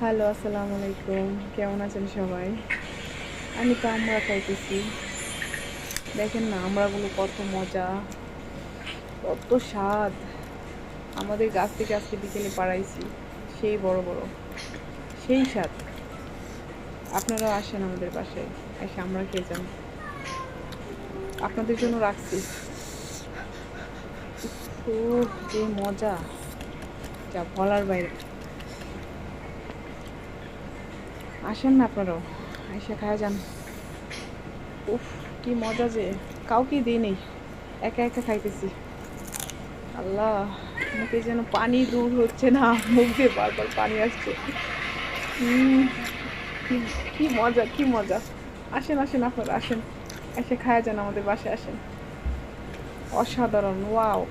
Hello, আসসালামু আলাইকুম। কেমন আছেন সবাই? আমি তো আমড়া খাইতেছি। দেখেন না আমড়াগুলো কত মজা, কত স্বাদ। আমাদের গাছ থেকে আজকে বিকেলে পাড়াইছি। সেই বড় বড়, সেই স্বাদ। আপনারাও আসেন আমাদের বাসায়, এসে আমড়া খেয়ে যান। আপনাদের জন্য রাখছি। যে মজা, যা বলার বাইরে। আসেন না আপনারাও, এসে খায়া যান। উফ, কি মজা যে, কাউকে দিই নেই, একা একা খাইতেছি। আল্লাহ, মুখে যেন পানি দূর হচ্ছে না, মুখ দিয়ে বারবার পানি আসছে। উম, কি কি মজা, কি মজা। আসেন আসেন, আপনারা আসেন, এসে খায়া যান, আমাদের বাসায় আসেন। অসাধারণ, ওয়াও।